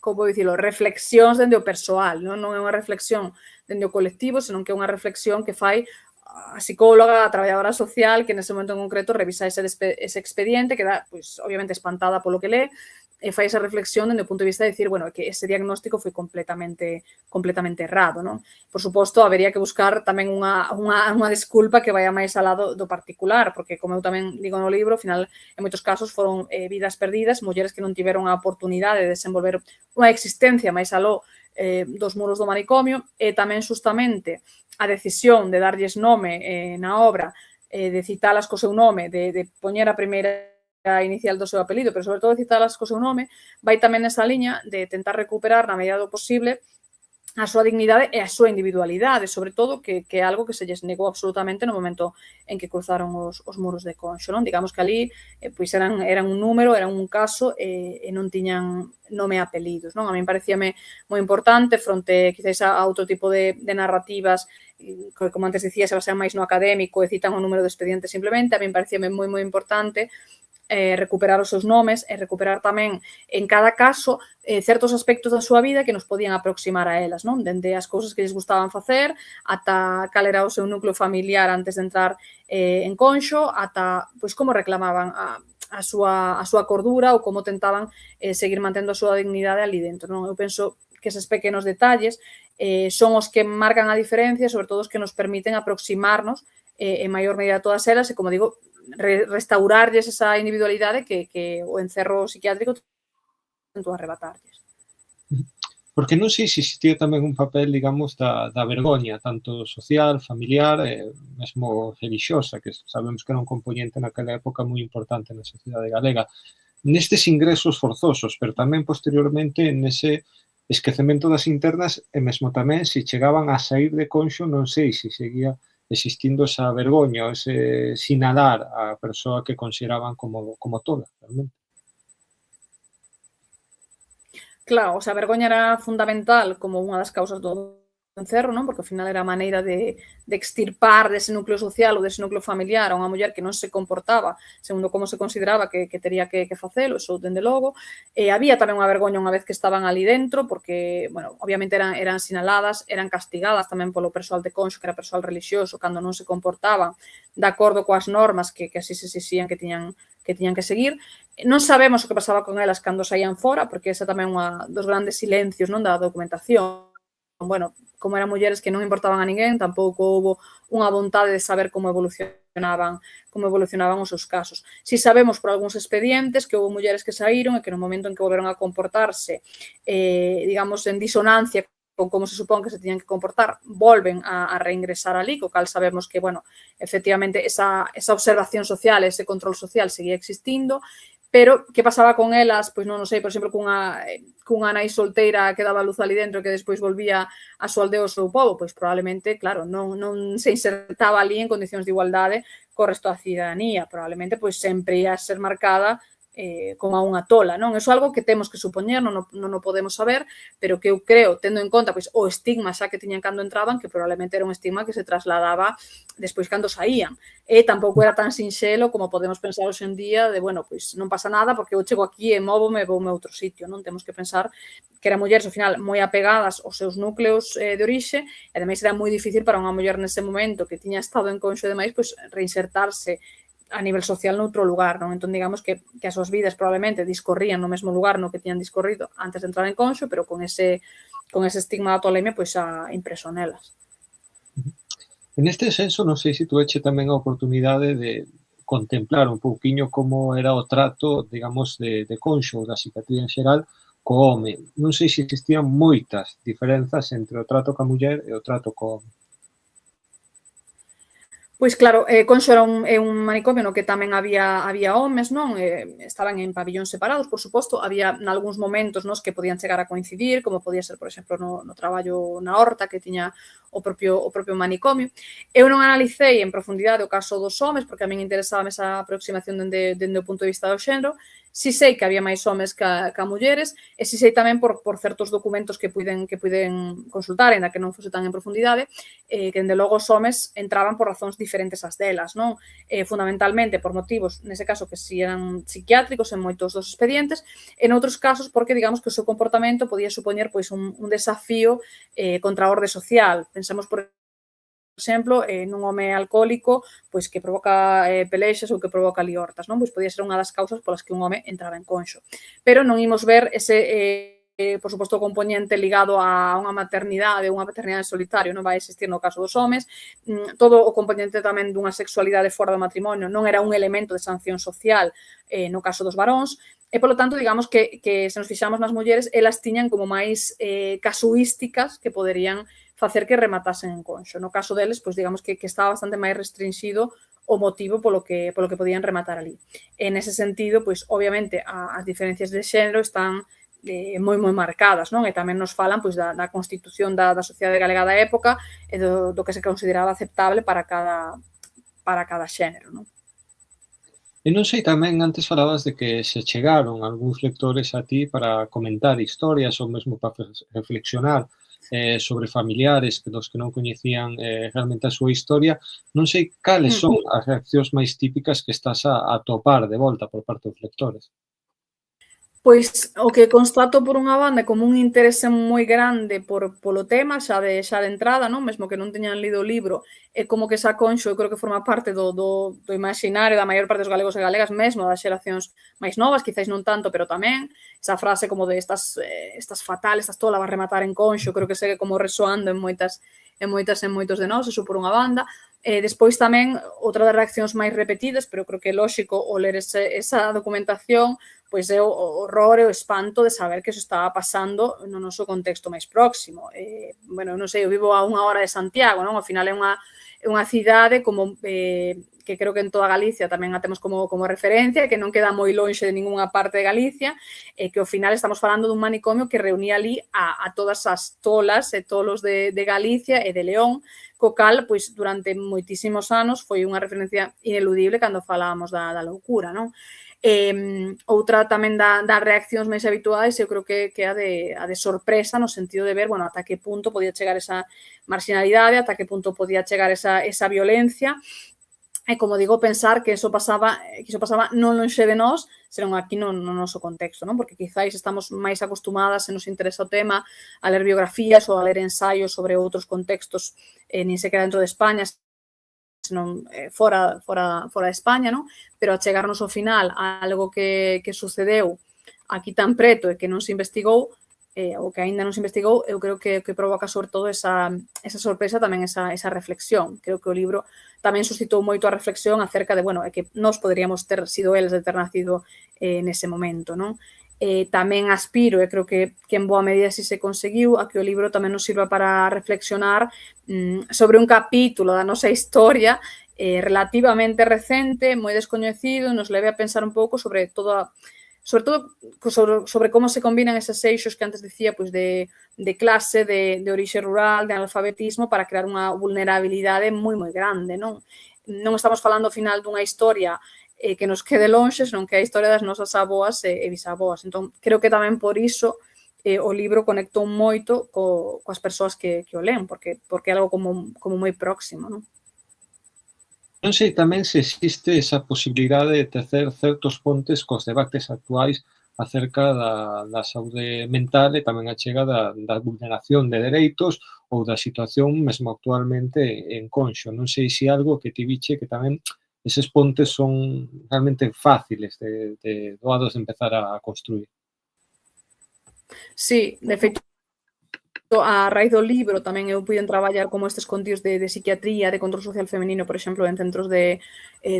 como dicilo, reflexións dende o persoal, non é unha reflexión dende o colectivo, senón que é unha reflexión que fai a psicóloga, a traballadora social, que nese momento en concreto revisa ese expediente, que dá, pois, obviamente espantada polo que lee, e fai esa reflexión dende o punto de vista de dicir, bueno, que ese diagnóstico foi completamente errado, non? Por suposto, habería que buscar tamén unha desculpa que vaya máis ao lado do particular, porque, como eu tamén digo no libro, ao final, en moitos casos, foron vidas perdidas, mulleres que non tiveron a oportunidade de desenvolver unha existencia máis aló dos muros do manicomio, e tamén, justamente, a decisión de darlles nome na obra, de citalas co seu nome, de poñer a primeira inicial do seu apelido, pero sobre todo de citalas co seu nome, vai tamén nesa liña de tentar recuperar na medida do posible a súa dignidade e a súa individualidade, sobre todo, que é algo que se lles negou absolutamente no momento en que cruzaron os muros de Conxo, non? Digamos que ali pois eran un número, eran un caso e non tiñan nome e apelidos, non? A min parecíame moi importante fronte, quizáis, a outro tipo de narrativas que, como antes dicía, se basean máis no académico e citan o número de expediente simplemente. A min parecíame moi importante recuperar os seus nomes e recuperar tamén en cada caso certos aspectos da súa vida que nos podían aproximar a elas, non? Dende as cousas que lles gustaban facer ata cal era o seu núcleo familiar antes de entrar en Conxo, ata pois como reclamaban a súa cordura ou como tentaban seguir mantendo a súa dignidade ali dentro, non? Eu penso que eses pequenos detalles son os que marcan a diferencia, sobre todo os que nos permiten aproximarnos en maior medida a todas elas e, como digo, restaurarlles esa individualidade que o encerro psiquiátrico tentou arrebatarlles. Porque non sei se existía tamén un papel, digamos, da vergoña, tanto social, familiar, mesmo relixiosa, que sabemos que era un componente naquela época moi importante na sociedade galega. Nestes ingresos forzosos, pero tamén posteriormente nese esquecemento das internas e mesmo tamén se chegaban a sair de Conxo, non sei se seguía existindo esa vergoña, ese sinalar a persoa que consideraban como toda, realmente. Claro, o sea, a vergoña era fundamental como unha das causas do encerro, non? Porque ao final era a maneira de extirpar dese núcleo social ou dese núcleo familiar a unha muller que non se comportaba segundo como se consideraba que tería que facelo, eso dende logo. Había tamén unha vergoña unha vez que estaban ali dentro, porque, bueno, obviamente eran sinaladas, eran castigadas tamén polo persoal de Conxo, que era persoal relixioso, cando non se comportaban de acordo coas normas que así se exixían que tiñan que seguir. Non sabemos o que pasaba con elas cando saían fora, porque esa tamén é unha dos grandes silencios, non, da documentación. Bueno, como eran mulleres que non importaban a ninguén, tampouco houbo unha vontade de saber como evolucionaban os seus casos. Si sabemos por algúns expedientes que houbo mulleres que saíron e que no momento en que volveron a comportarse, digamos, en disonancia con como se supón que se tiñan que comportar, volven a reingresar ali, co cal sabemos que, bueno, efectivamente, esa observación social, ese control social seguía existindo, pero que pasaba con elas, pois non sei, por exemplo, cunha nai solteira que daba luz ali dentro que despois volvía a súa aldea ao seu pobo, pois probablemente, claro, non se insertaba ali en condicións de igualdade co resto da cidadanía, probablemente pois sempre ia ser marcada como a unha tola, non? Iso é algo que temos que supoñer, non o podemos saber, pero que eu creo, tendo en conta pois, o estigma xa que tiñan cando entraban, que probablemente era un estigma que se trasladaba despois cando saían. E tampouco era tan sinxelo como podemos pensar hoxe en día de, bueno, pois non pasa nada porque eu chego aquí e móvome e voume a outro sitio, non? Temos que pensar que eran mulleres, ao final, moi apegadas aos seus núcleos de orixe, e ademais era moi difícil para unha muller nese momento que tiña estado en Conxo e demais, pois reinsertarse a nivel social noutro lugar, non? Entón, digamos que as súas vidas probablemente discorrían no mesmo lugar no que tiñan discorrido antes de entrar en Conxo, pero con ese estigma da tolemia, pois xa impreso nelas. En este senso, non sei se tu eche tamén a oportunidade de contemplar un pouquiño como era o trato, digamos, de Conxo ou da psiquiatría en xeral co home. Non sei se existían moitas diferenzas entre o trato coa muller e o trato co home. Pois claro, Conxo era un manicomio no que tamén había homes, non? Estaban en pabillóns separados, por suposto, había nalgúns momentos nos que podían chegar a coincidir, como podía ser, por exemplo, no traballo na horta que tiña o propio manicomio. Eu non analicei en profundidade o caso dos homes, porque a min interesaba esa aproximación dende o punto de vista do xénero. Si sei que había máis homes ca mulleres, e si sei tamén por certos documentos que puiden consultar, ainda que non fose tan en profundidade, que, dende logo, os homes entraban por razóns diferentes ás delas, non? Fundamentalmente por motivos, nese caso, que si eran psiquiátricos en moitos dos expedientes, e noutros casos porque, digamos, que o seu comportamento podía supoñer pois un desafío contra a orde social. Pensamos, por exemplo, nun home alcohólico pois que provoca pelexas ou que provoca liortas, non? Pois podía ser unha das causas polas que un home entraba en Conxo. Pero non imos ver ese por suposto, o componente ligado a unha maternidade ou unha paternidade solitario non vai existir no caso dos homes. Todo o componente tamén dunha sexualidade fora do matrimonio non era un elemento de sanción social no caso dos varóns. E, polo tanto, digamos que se nos fixamos nas mulleres, elas tiñan como máis casuísticas que poderían facer que rematasen en Conxo. No caso deles, pois digamos que estaba bastante máis restringido o motivo polo que podían rematar ali. En ese sentido, pois obviamente as diferencias de xénero están moi marcadas, non? E tamén nos falan pois da constitución da sociedade galega da época e do que se consideraba aceptable para cada xénero, non? E non sei tamén, antes falabas de que se chegaron algúns lectores a ti para comentar historias ou mesmo para reflexionar sobre familiares dos que non coñecían realmente a súa historia. Non sei cales son as reaccións máis típicas que estás a topar de volta por parte dos lectores. Pois o que constato por unha banda é como un interese moi grande polo tema xa de entrada, non? Mesmo que non teñan lido o libro, é como que esa Conxo eu creo que forma parte do imaxinario da maior parte dos galegos e galegas, mesmo das xeracións máis novas, quizáis non tanto, pero tamén esa frase como de estas fatal, estas tola vas rematar en Conxo, creo que segue como resoando en moitos de nós, eso por unha banda. Despois tamén, outra das reaccións máis repetidas, pero creo que é lóxico o ler esa documentación, pois é o horror e o espanto de saber que eso estaba pasando no noso contexto máis próximo. Bueno, non sei, eu vivo a 1 hora de Santiago, non? Ao final é unha cidade como que creo que en toda Galicia tamén a temos como referencia, que non queda moi lonxe de ningunha parte de Galicia, e que ao final estamos falando dun manicomio que reunía ali a todas as tolas e tolos de Galicia e de León, co cal, pois, durante moitísimos anos foi unha referencia ineludible cando falábamos da loucura, non? Outra tamén das reaccións máis habituais eu creo que é a de sorpresa, no sentido de ver, bueno, ata que punto podía chegar esa marginalidade, ata que punto podía chegar esa violencia, e, como digo, pensar que iso pasaba non lonxe de nós, senón aquí no noso contexto, non? Porque quizáis estamos máis acostumadas, se nos interesa o tema, a ler biografías ou a ler ensaios sobre outros contextos, nin sequera dentro de España, senón fora de España, non? Pero a chegarnos ao final a algo que sucedeu aquí tan preto e que non se investigou, ou que aínda non se investigou, eu creo que provoca sobre todo esa sorpresa, tamén esa reflexión. Creo que o libro tamén suscitou moito a reflexión acerca de, bueno, é que nós poderíamos ter sido eles de ter nacido nese momento, non? Tamén aspiro, e creo que en boa medida si se conseguiu, a que o libro tamén nos sirva para reflexionar sobre un capítulo da nosa historia relativamente recente, moi descoñecido, nos leve a pensar un pouco sobre todo sobre como se combinan eses eixos que antes dicía, pois de clase, de orixe rural, de analfabetismo, para crear unha vulnerabilidade moi, moi grande, non? Non estamos falando, ao final, dunha historia que nos quede lonxe, senón que é a historia das nosas avoas e bisaboas. Entón, creo que tamén por iso o libro conectou moito coas persoas que o len, porque é algo como moi próximo, non? Non sei tamén se existe esa posibilidade de tecer certos pontes cos debates actuais acerca da saúde mental e tamén a chega da vulneración de dereitos ou da situación mesmo actualmente en Conxo. Non sei se algo que ti viche que tamén eses pontes son realmente fáciles de doados de empezar a construir. Sí, de feito, a raíz do libro tamén eu puiden traballar como estes contidos de psiquiatría, de control social feminino, por exemplo, en centros de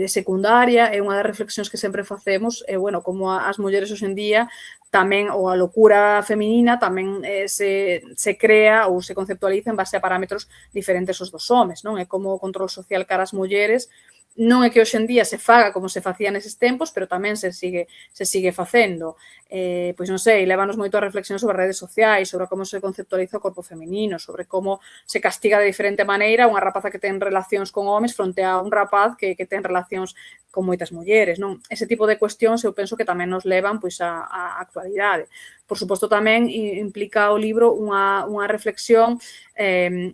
secundaria, e unha das reflexións que sempre facemos é, bueno, como as mulleres hoxe en día tamén, ou a locura feminina tamén se crea ou se conceptualiza en base a parámetros diferentes aos dos homes, non? É como o control social cara ás mulleres non é que hoxe en día se faga como se facía neses tempos, pero tamén se sigue facendo. Pois non sei, lévanos moito a reflexión sobre as redes sociais, sobre como se conceptualiza o corpo feminino, sobre como se castiga de diferente maneira unha rapaza que ten relacións con homes fronte a un rapaz que ten relacións con moitas mulleres, non? Ese tipo de cuestións eu penso que tamén nos levan pois á actualidade. Por suposto, tamén implica o libro unha reflexión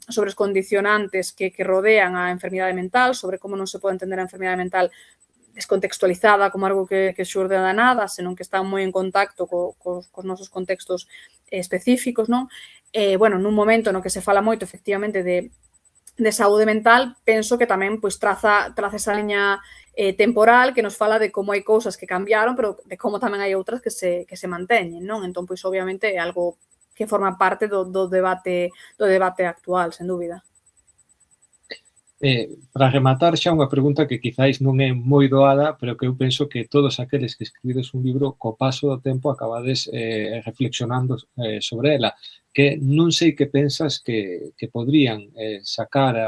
sobre os condicionantes que rodean a enfermidade mental, sobre como non se pode entender a enfermidade mental descontextualizada como algo que xurde da nada, senón que está moi en contacto cos nosos contextos específicos, non? Bueno, nun momento no que se fala moito, efectivamente, de saúde mental, penso que tamén pois traza esa liña temporal que nos fala de como hai cousas que cambiaron, pero de como tamén hai outras que se manteñen, non? Entón, pois, obviamente, é algo que forma parte do debate actual, sen dúbida. Para rematar xa unha pregunta que quizáis non é moi doada, pero que eu penso que todos aqueles que escribides un libro co paso do tempo acabades reflexionando sobre ela, que non sei que pensas que podrían sacar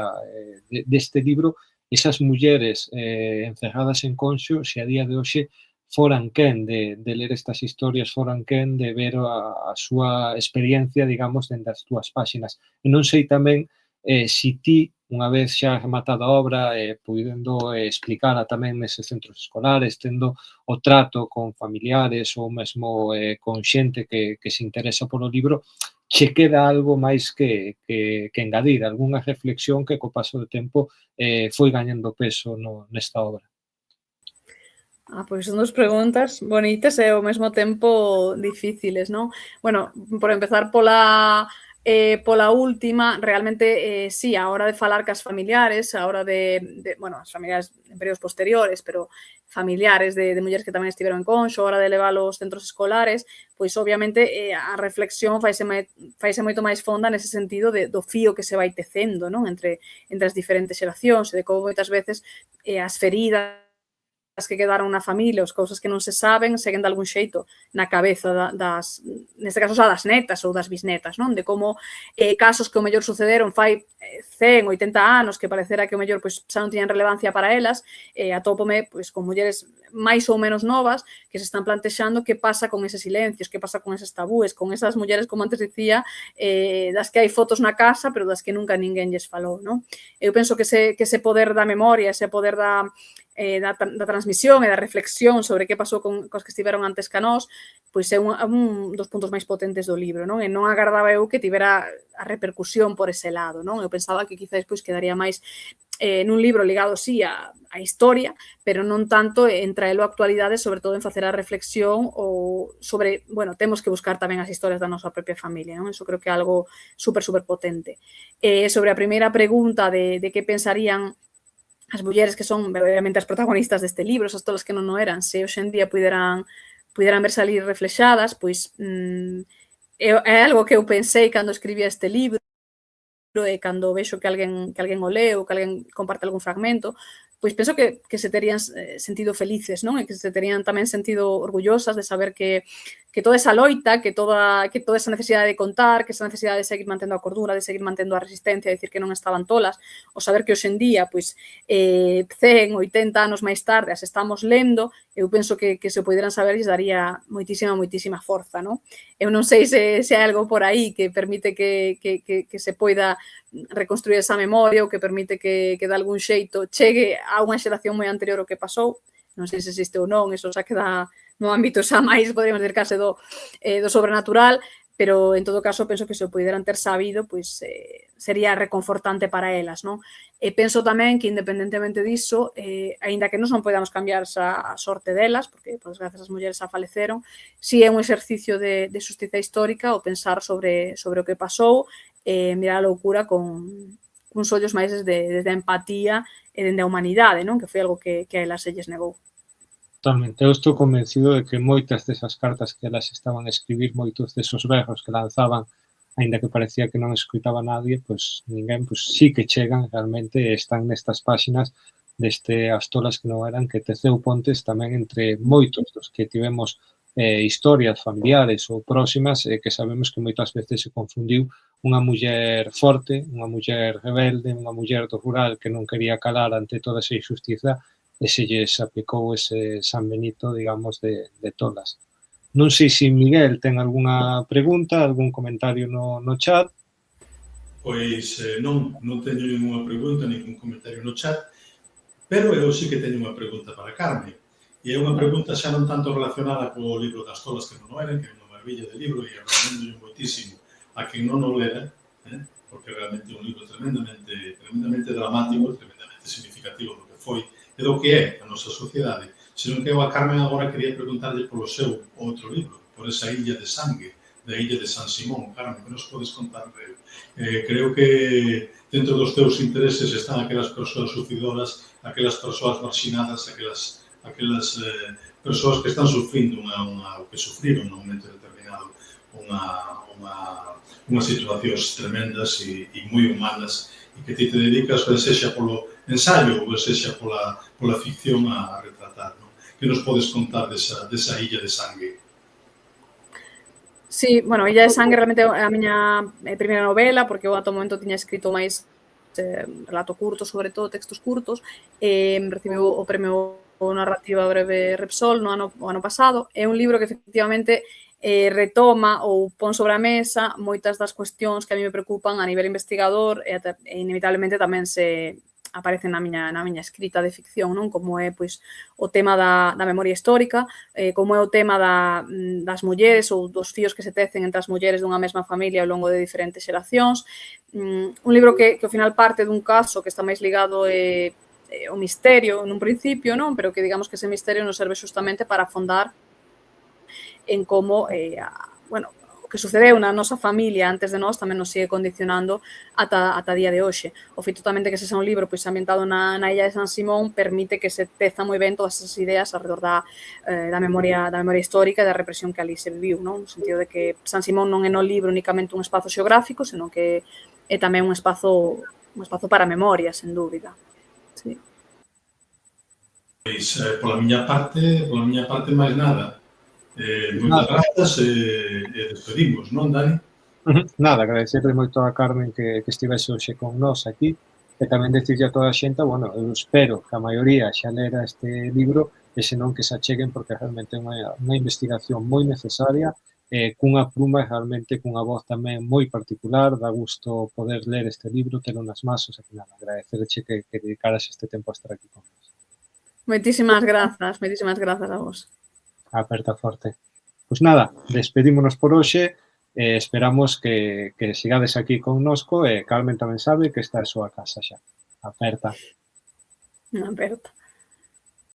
deste libro esas mulleres encerradas en Conxo se a día de hoxe foran quen de ler estas historias, foran quen de ver a súa experiencia, digamos, dende as túas páxinas. E non sei tamén si ti, unha vez xa rematada a obra, podendo explicala tamén neses centros escolares, tendo o trato con familiares ou mesmo con xente que se interesa polo libro, che queda algo máis que engadir, algunha reflexión que co paso do tempo foi gañando peso nesta obra. Pois son dos preguntas bonitas e ao mesmo tempo difíciles, non? Bueno, por empezar pola última, realmente, sí, a hora de falar cas familiares, a hora bueno, as familiares en períodos posteriores, pero familiares de mulleres que tamén estiveron en Conxo, a hora de levar aos centros escolares, pois obviamente a reflexión faise moito máis fonda nese sentido do fío que se vai tecendo, non? Entre as diferentes xeracións e de como moitas veces as feridas que quedaron na familia, as cousas que non se saben, seguen de algún xeito na cabeza neste caso, xa das netas ou das bisnetas, non? De como casos que o mellor sucederon fai 100, 80 anos, que parecera que o mellor pois, xa non tiñan relevancia para elas, atópome pois, con mulleres máis ou menos novas que se están plantexando que pasa con eses silencios, que pasa con eses tabúes, con esas mulleres, como antes dicía, das que hai fotos na casa, pero das que nunca ninguén lles falou, non? Eu penso que ese poder da memoria, ese poder da transmisión e da reflexión sobre que pasou cos que estiveron antes ca nós, pois é un dos puntos máis potentes do libro, non? E non agardaba eu que tivera a repercusión por ese lado, non? Eu pensaba que quizás pois quedaría máis nun libro ligado, sí, a historia, pero non tanto en traelo a actualidade, sobre todo en facer a reflexión ou sobre, bueno, temos que buscar tamén as historias da nosa propia familia, non? Eso creo que é algo super potente. Sobre a primeira pregunta de que pensarían as mulleres que son verdadeiramente as protagonistas deste libro, esas todas que non o eran, se hoxe en día puderan ver salir reflexadas, pois é algo que eu pensei cando escribía este libro e cando vexo que alguén o leu, que alguén comparte algún fragmento, pois penso que se terían sentido felices, non? E que se terían tamén sentido orgullosas de saber que toda esa loita, que toda esa necesidade de contar, que esa necesidade de seguir mantendo a cordura, de seguir mantendo a resistencia, de dicir que non estaban tolas, o saber que hoxe en día, pois, 100, 80 anos máis tarde, as estamos lendo, eu penso que se o poderan saber lles daría moitísima forza, non? Eu non sei se hai algo por aí que permite que se poida reconstruir esa memoria ou que permite que de algún xeito chegue a unha xeración moi anterior ao que pasou, non sei se existe ou non, eso xa queda no ámbito xa máis, podríamos dir, case do sobrenatural, pero en todo caso penso que se o poderan ter sabido, pois sería reconfortante para elas, non? E penso tamén que independentemente diso, aínda que non podamos cambiar a sorte delas, porque por desgracia as mulleres xa faleceron, si é un exercicio de xustiza histórica o pensar sobre o que pasou, mirar a loucura con uns ollos máis desde a empatía e dende a humanidade, non? Que foi algo que a elas se lles negou. Totalmente. Eu estou convencido de que moitas desas cartas que elas estaban a escribir, moitos desos berros que lanzaban, aínda que parecía que non escoitaba nadie, pois ninguén, pois sí que chegan realmente e están nestas páxinas deste As tolas que non eran, que teceu pontes tamén entre moitos dos que tivemos historias familiares ou próximas que sabemos que moitas veces se confundiu unha muller forte, unha muller rebelde, unha muller do rural que non quería calar ante toda esa injustiza e se lles aplicou ese San Benito, digamos, de tolas. Non sei se Miguel ten algunha pregunta, algún comentario no chat. Pois non teño ninguna pregunta, ningún comentario no chat, pero eu sí que teño unha pregunta para Carme. E é unha pregunta xa non tanto relacionada co libro das tolas que non eran, que é unha maravilla de libro e recomendo moitísimo a quen non o lera, porque realmente é un libro tremendamente dramático, tremendamente significativo do que foi e do que é a nosa sociedade, senón que eu a Carmen agora quería preguntarlle polo seu outro libro, por esa Illa de Sangue, da Illa de San Simón. Carmen, que nos podes contar de él? Creo que dentro dos teus intereses están aquelas persoas sufridoras, aquelas persoas marxinadas, aquelas persoas que están sufrindo o que sufriron nun momento determinado unhas situacións tremendas e moi humanas e que ti te dedicas, sexa polo ensayo ou sexa pola ficción a retratar, non? Que nos podes contar desa Illa de Sangue? Sí, bueno, Illa de Sangue realmente é a miña primeira novela, porque eu ata o momento tiña escrito máis relato curto, sobre todo textos curtos, recibiu o premio narrativa breve Repsol o ano pasado. É un libro que efectivamente retoma ou pon sobre a mesa moitas das cuestións que a mí me preocupan a nivel investigador e inevitablemente tamén se aparecen na miña escrita de ficción, non? Como é pois o tema da memoria histórica, como é o tema das mulleres ou dos fíos que se tecen entre as mulleres dunha mesma familia ao longo de diferentes xeracións. Un libro que ao final parte dun caso que está máis ligado o misterio nun principio, non? Pero que digamos que ese misterio nos serve xustamente para afondar en como, bueno, o que sucedeu na nosa familia antes de nós tamén nos sigue condicionando ata día de hoxe. O feito tamén de que se sea un libro pois ambientado na illa de San Simón permite que se teza moi ben todas esas ideas alrededor da memoria histórica e da represión que ali se viviu, non? No sentido de que San Simón non é no libro únicamente un espazo xeográfico, senón que é tamén un espazo para a memoria, sen dúbida. Sí. Pois, pola miña parte máis nada. Moitas grazas e despedimos, non, Dani? Nada, agradecerle moito a Carmen que estivese hoxe con nós aquí e tamén decirle a toda a xente, bueno, eu espero que a maioría xa lera este libro e senón que se acheguen porque realmente é unha investigación moi necesaria cunha pluma e realmente cunha voz tamén moi particular, dá gusto poder ler este libro, telo nas mans, o sea que nada, agradecerche que dedicaras este tempo a estar aquí con nós. Moitísimas grazas a vos. Aperta forte. Pois nada, despedímonos por hoxe, esperamos que sigades aquí connosco e Carmen tamén sabe que esta é a súa casa xa. Aperta. Aperta.